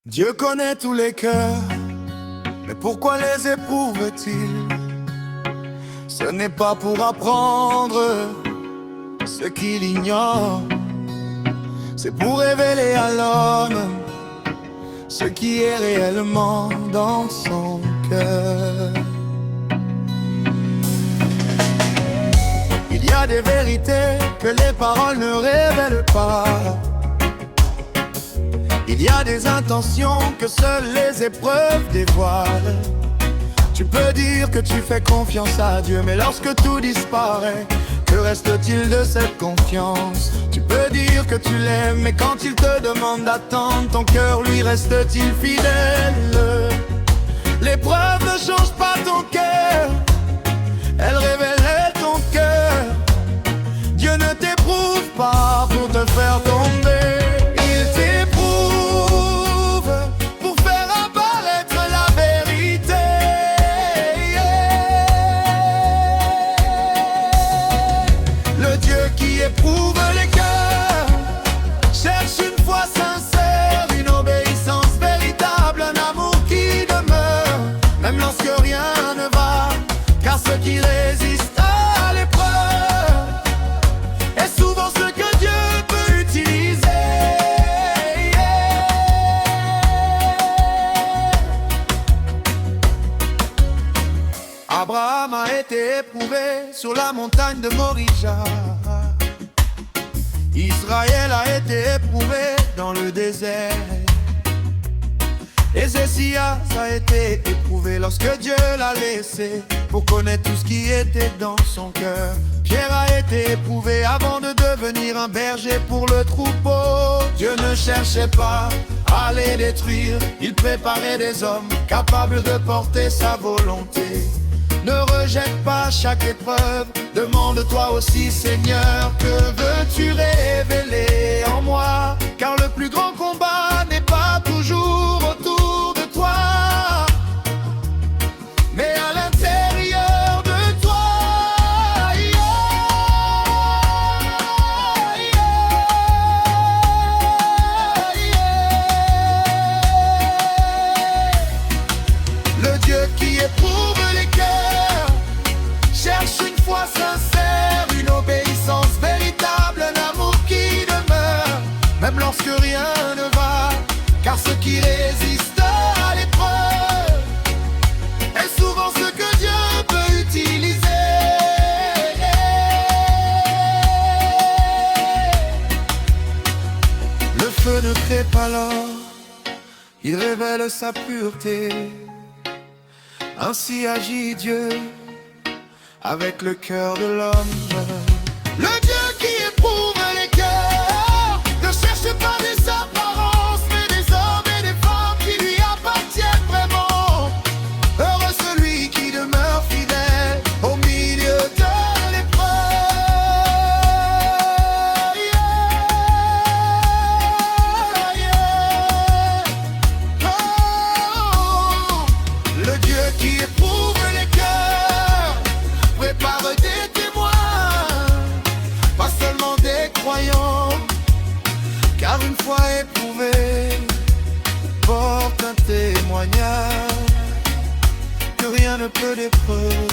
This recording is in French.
Dieu connaît tous les cœurs, mais pourquoi les éprouve-t-il? Ce n'est pas pour apprendre ce qu'il ignore, c'est pour révéler à l'homme ce qui est réellement dans son cœur. Il y a des vérités que les paroles ne révèlent pas. Il y a des intentions que seules les épreuves dévoilent. Tu peux dire que tu fais confiance à Dieu, mais lorsque tout disparaît, que reste-t-il de cette confiance? Tu peux dire que tu l'aimes, mais quand il te demande d'attendre, ton cœur lui reste-t-il fidèle? L'épreuve ne change pas ton cœur, elle révèle ton cœur. Dieu ne t'éprouve pas pour te faire tomber, il t'éprouve pour faire apparaître la vérité. Le Dieu qui éprouve les cœurs cherche une foi sincère, une obéissance véritable, un amour qui demeure, même lorsque rien ne va, car ce qui résiste à l'épreuve est souvent ce que Dieu peut utiliser. Abraham a été éprouvé sur la montagne de Morija. Israël a été éprouvé dans le désert. Ézéchias a été éprouvé lorsque Dieu l'a laissé pour connaître tout ce qui était dans son cœur. Pierre a été éprouvé avant de devenir un berger pour le troupeau. Dieu ne cherchait pas à les détruire, il préparait des hommes capables de porter sa volonté. Ne rejette pas chaque épreuve, demande-toi aussi, Seigneur, que veux-tu révéler en moi? Car le plus grand combat n'est pas toujours autour de toi, mais à l'intérieur de toi. Le Dieu qui éprouve les cœurs cherche une foi sincère, une obéissance véritable, un amour qui demeure, même lorsque rien ne va, car ce qui résiste à l'épreuve est souvent ce que Dieu peut utiliser. Le feu ne crée pas l'or, il révèle sa pureté. Ainsi agit Dieu avec le cœur de l'homme. Le Dieu qui éprouve les cœurs ne cherche pas des apparences, mais des hommes et des femmes qui lui appartiennent vraiment. Heureux celui qui demeure fidèle au milieu de l'épreuve. Oh, le Dieu qui éprouve les cœurs prépare des témoins, pas seulement des croyants, car une fois éprouvé, porte un témoignage que rien ne peut détruire.